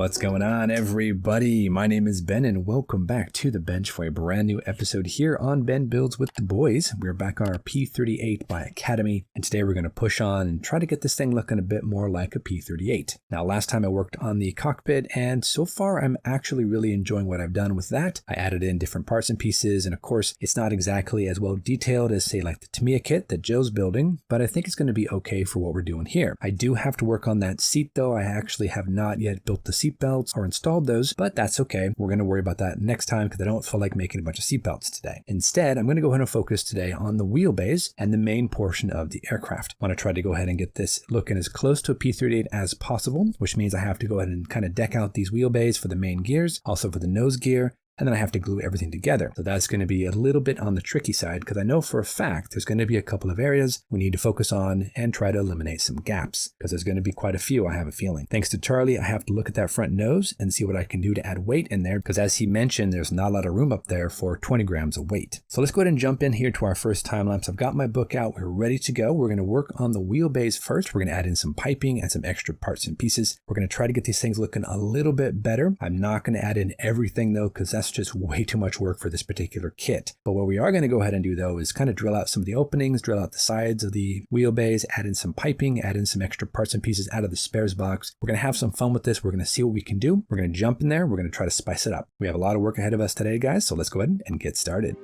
What's going on, everybody? My name is Ben and welcome back to the bench for a brand new episode here on Ben Builds with the Boys. We're back on our P-38 by Academy, and today we're going to push on and try to get this thing looking a bit more like a P-38. Now, last time I worked on the cockpit, and so far I'm actually really enjoying what I've done with that. I added in different parts and pieces, and of course it's not exactly as well detailed as, say, like the Tamiya kit that Joe's building, but I think it's going to be okay for what we're doing here. I do have to work on that seat though. I actually have not yet built the seat belts or installed those, but that's okay. We're going to worry about that next time because I don't feel like making a bunch of seat belts today. Instead, I'm going to go ahead and focus today on the wheelbase and the main portion of the aircraft. I want to try to go ahead and get this looking as close to a P-38 as possible, which means I have to go ahead and kind of deck out these wheelbase for the main gears, also for the nose gear, and then I have to glue everything together. So that's going to be a little bit on the tricky side because I know for a fact there's going to be a couple of areas we need to focus on and try to eliminate some gaps because there's going to be quite a few, I have a feeling. Thanks to Charlie, I have to look at that front nose and see what I can do to add weight in there because as he mentioned, there's not a lot of room up there for 20 grams of weight. So let's go ahead and jump in here to our first time lapse. I've got my book out. We're ready to go. We're going to work on the wheelbase first. We're going to add in some piping and some extra parts and pieces. We're going to try to get these things looking a little bit better. I'm not going to add in everything though because that's just way too much work for this particular kit. But what we are going to go ahead and do though is kind of drill out some of the openings, drill out the sides of the wheelbase, add in some piping, add in some extra parts and pieces out of the spares box. We're going to have some fun with this. We're going to see what we can do. We're going to jump in there. We're going to try to spice it up. We have a lot of work ahead of us today, guys. So let's go ahead and get started.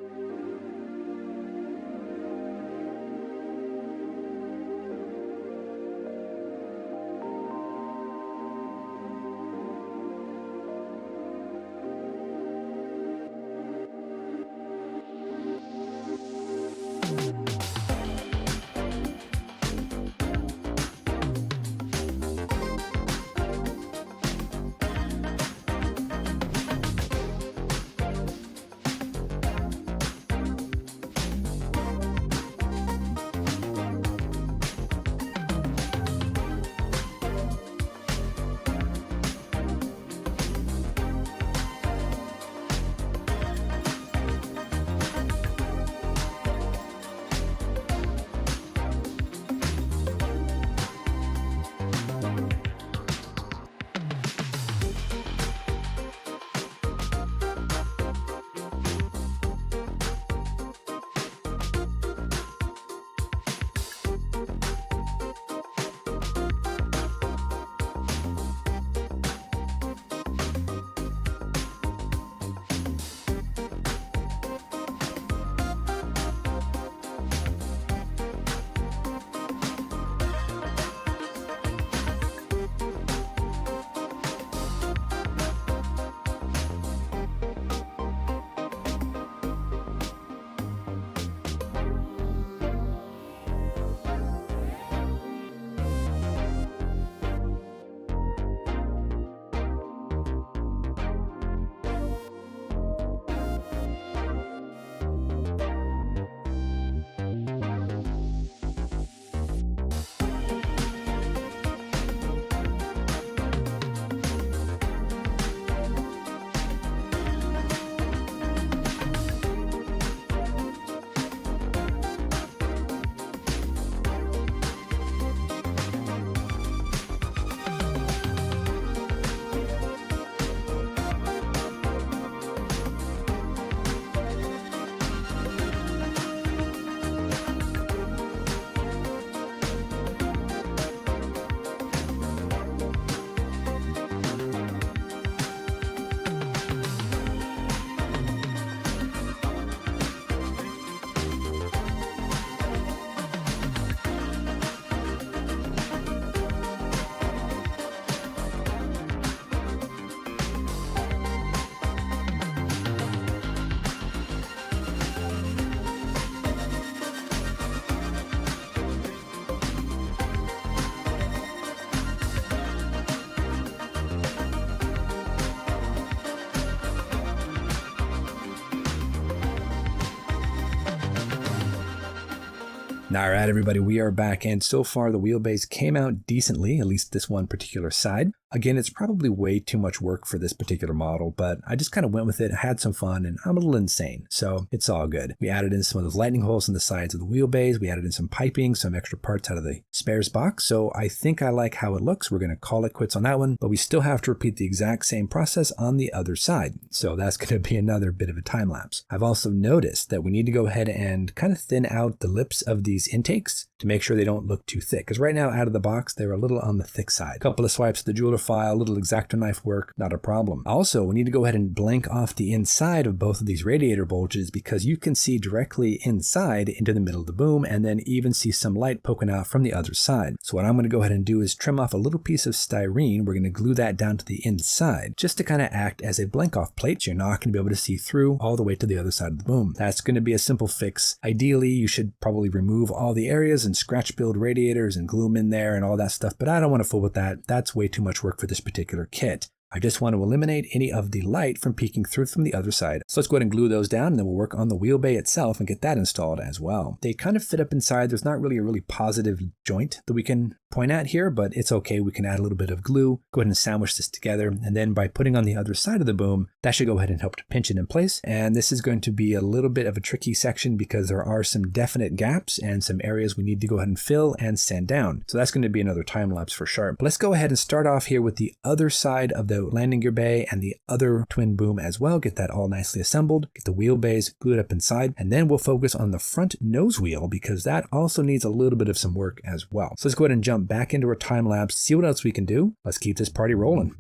All right, everybody, we are back, and so far the wheelbase came out decently, at least this one particular side. Again, it's probably way too much work for this particular model, but I just kind of went with it, had some fun, and I'm a little insane, so it's all good. We added in some of those lightning holes in the sides of the wheelbase. We added in some piping, some extra parts out of the spares box, so I think I like how it looks. We're going to call it quits on that one, but we still have to repeat the exact same process on the other side, so that's going to be another bit of a time lapse. I've also noticed that we need to go ahead and kind of thin out the lips of these intakes to make sure they don't look too thick, because right now out of the box they're a little on the thick side. A couple of swipes of the jeweler file, a little X-Acto knife work, not a problem. Also, we need to go ahead and blank off the inside of both of these radiator bulges, because you can see directly inside into the middle of the boom, and then even see some light poking out from the other side. So what I'm going to go ahead and do is trim off a little piece of styrene. We're going to glue that down to the inside just to kind of act as a blank off plate, so you're not going to be able to see through all the way to the other side of the boom. That's going to be a simple fix. Ideally, you should probably remove all the areas and scratch build radiators and glue them in there and all that stuff, but I don't want to fool with that. That's way too much work for this particular kit. I just want to eliminate any of the light from peeking through from the other side. So let's go ahead and glue those down, and then we'll work on the wheelbase itself and get that installed as well. They kind of fit up inside. There's not really a really positive joint that we can point at here, but it's okay. We can add a little bit of glue, go ahead and sandwich this together, and then by putting on the other side of the boom, that should go ahead and help to pinch it in place. And this is going to be a little bit of a tricky section because there are some definite gaps and some areas we need to go ahead and fill and sand down. So that's going to be another time lapse for sure. But let's go ahead and start off here with the other side of the landing gear bay and the other twin boom as well. Get that all nicely assembled, get the wheelbase glued up inside, and then we'll focus on the front nose wheel because that also needs a little bit of some work as well. So let's go ahead and jump back into our time lapse, see what else we can do. Let's keep this party rolling.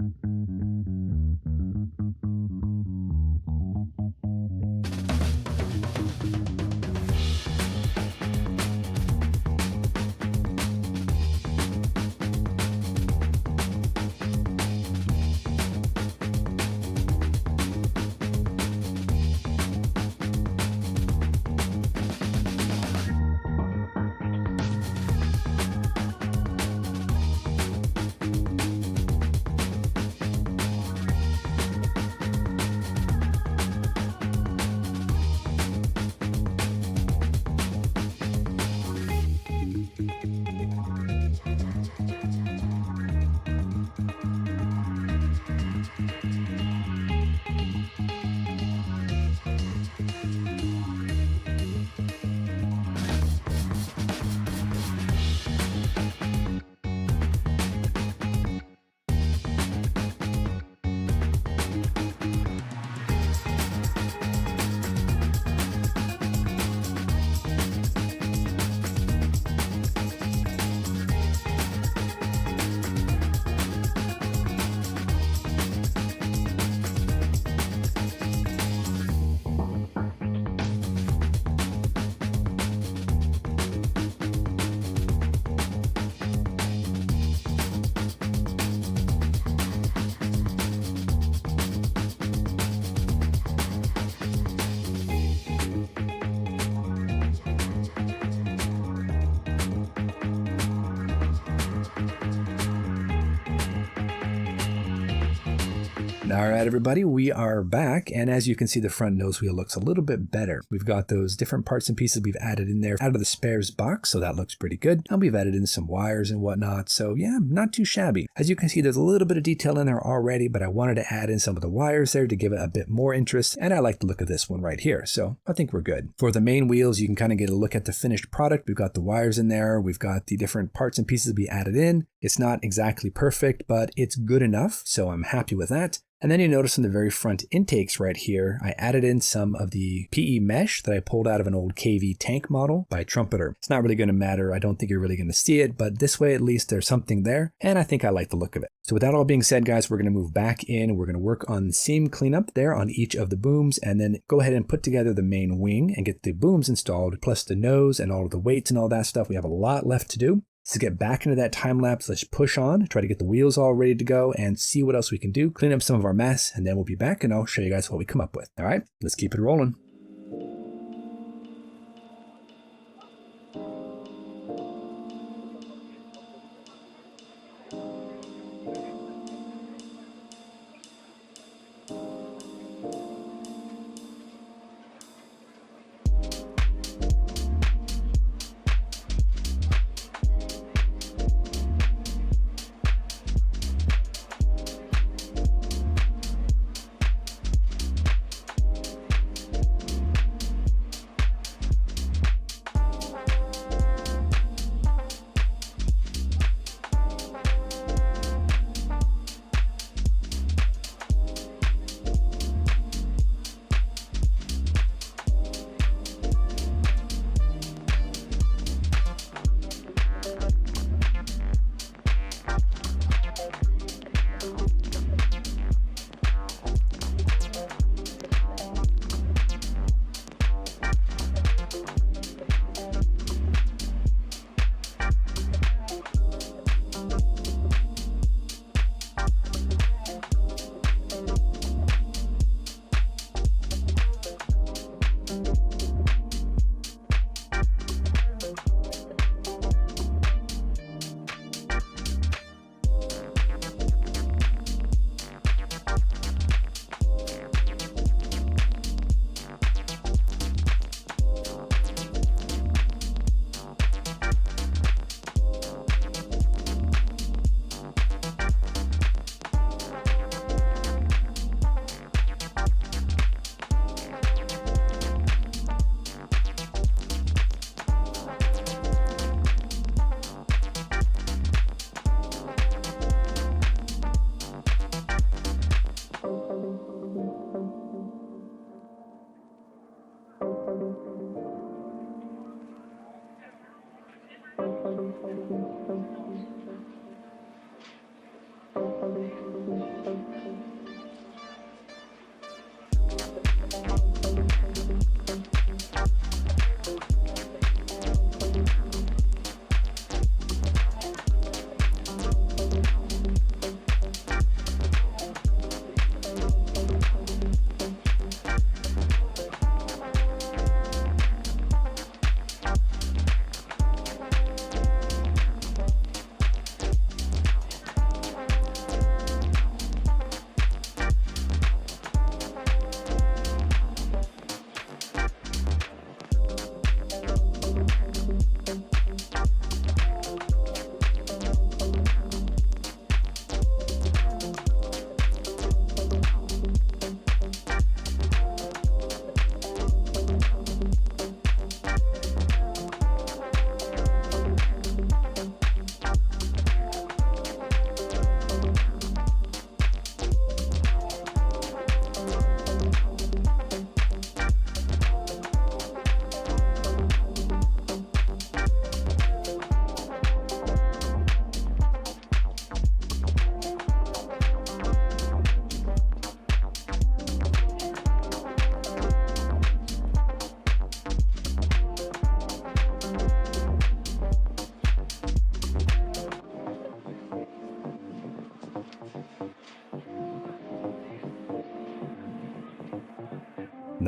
All right, everybody, we are back. And as you can see, the front nose wheel looks a little bit better. We've got those different parts and pieces we've added in there out of the spares box. So that looks pretty good. And we've added in some wires and whatnot. So yeah, not too shabby. As you can see, there's a little bit of detail in there already, but I wanted to add in some of the wires there to give it a bit more interest. And I like the look of this one right here. So I think we're good. For the main wheels, you can kind of get a look at the finished product. We've got the wires in there. We've got the different parts and pieces we added in. It's not exactly perfect, but it's good enough. So I'm happy with that. And then you notice in the very front intakes right here, I added in some of the PE mesh that I pulled out of an old KV tank model by Trumpeter. It's not really going to matter. I don't think you're really going to see it, but this way at least there's something there, and I think I like the look of it. So with that all being said, guys, we're going to move back in. We're going to work on seam cleanup there on each of the booms, and then go ahead and put together the main wing and get the booms installed, plus the nose and all of the weights and all that stuff. We have a lot left to do. To get back into that time lapse, let's push on, try to get the wheels all ready to go and see what else we can do, clean up some of our mess, and then we'll be back and I'll show you guys what we come up with. All right, let's keep it rolling.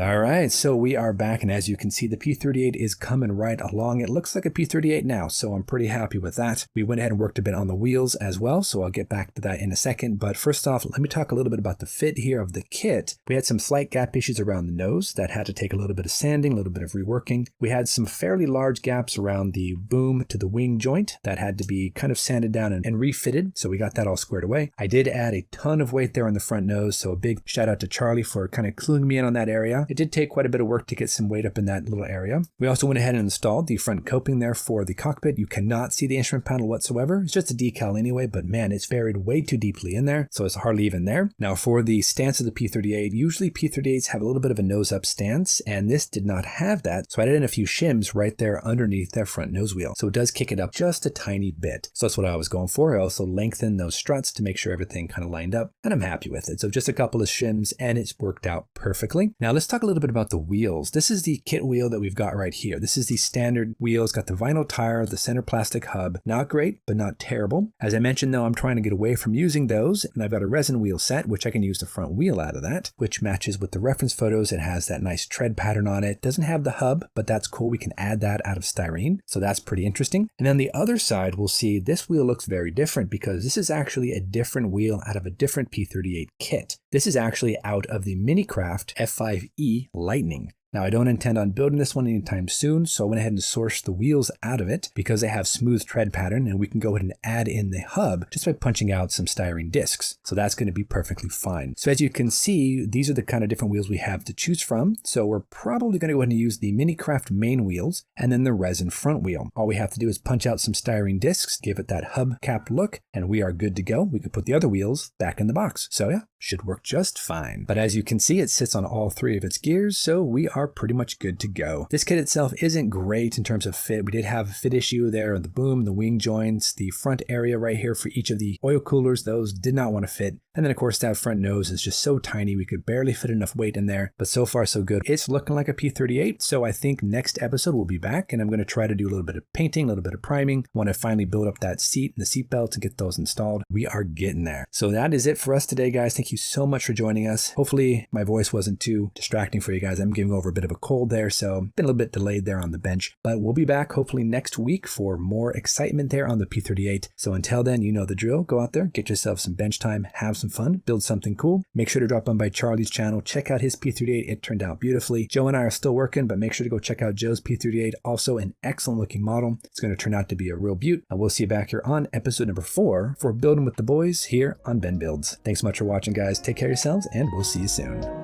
All right, so we are back, and as you can see, the P-38 is coming right along. It looks like a P-38 now, so I'm pretty happy with that. We went ahead and worked a bit on the wheels as well, so I'll get back to that in a second. But first off, let me talk a little bit about the fit here of the kit. We had some slight gap issues around the nose that had to take a little bit of sanding, a little bit of reworking. We had some fairly large gaps around the boom to the wing joint that had to be kind of sanded down and refitted, so we got that all squared away. I did add a ton of weight there on the front nose, so a big shout out to Charlie for kind of cluing me in on that area. It did take quite a bit of work to get some weight up in that little area. We also went ahead and installed the front coping there for the cockpit. You cannot see the instrument panel whatsoever. It's just a decal anyway, but man, it's buried way too deeply in there, so it's hardly even there. Now for the stance of the P-38, usually P-38s have a little bit of a nose up stance, and this did not have that, so I added in a few shims right there underneath that front nose wheel. So it does kick it up just a tiny bit. So that's what I was going for. I also lengthened those struts to make sure everything kind of lined up, and I'm happy with it. So just a couple of shims, and it's worked out perfectly. Now let's talk a little bit about the wheels. This is the kit wheel that we've got right here. This is the standard wheel. It's got the vinyl tire, the center plastic hub. Not great, but not terrible. As I mentioned though, I'm trying to get away from using those, and I've got a resin wheel set, which I can use the front wheel out of that, which matches with the reference photos. It has that nice tread pattern on it. Doesn't have the hub, but that's cool. We can add that out of styrene, so that's pretty interesting. And then the other side, we'll see this wheel looks very different because this is actually a different wheel out of a different P-38 kit. This is actually out of the Minicraft F5E Lightning. Now, I don't intend on building this one anytime soon, so I went ahead and sourced the wheels out of it because they have smooth tread pattern, and we can go ahead and add in the hub just by punching out some styrene discs. So that's going to be perfectly fine. So as you can see, these are the kind of different wheels we have to choose from. So we're probably going to go ahead and use the Minicraft main wheels and then the resin front wheel. All we have to do is punch out some styrene discs, give it that hub-capped look, and we are good to go. We can put the other wheels back in the box. So yeah, should work just fine. But as you can see, it sits on all three of its gears, so we are pretty much good to go. This kit itself isn't great in terms of fit. We did have a fit issue there on the boom, the wing joints, the front area right here for each of the oil coolers. Those did not want to fit. And then of course that front nose is just so tiny, we could barely fit enough weight in there, but so far so good. It's looking like a P-38, so I think next episode we'll be back and I'm going to try to do a little bit of painting, a little bit of priming. Want to finally build up that seat and the seat belts and get those installed. We are getting there. So that is it for us today, guys. Thank you so much for joining us. Hopefully my voice wasn't too distracting for you guys. I'm giving over a bit of a cold there, so been a little bit delayed there on the bench, but we'll be back hopefully next week for more excitement there on the P-38. So until then, you know the drill. Go out there, get yourself some bench time, have some fun, build something cool. Make sure to drop on by Charlie's channel, check out his P-38. It turned out beautifully. Joe and I are still working, but make sure to go check out Joe's P-38. Also an excellent looking model. It's going to turn out to be a real beaut. And we'll see you back here on episode number 4 for Building with the Boys here on Ben Builds. Thanks so much for watching, guys. Take care of yourselves, and we'll see you soon.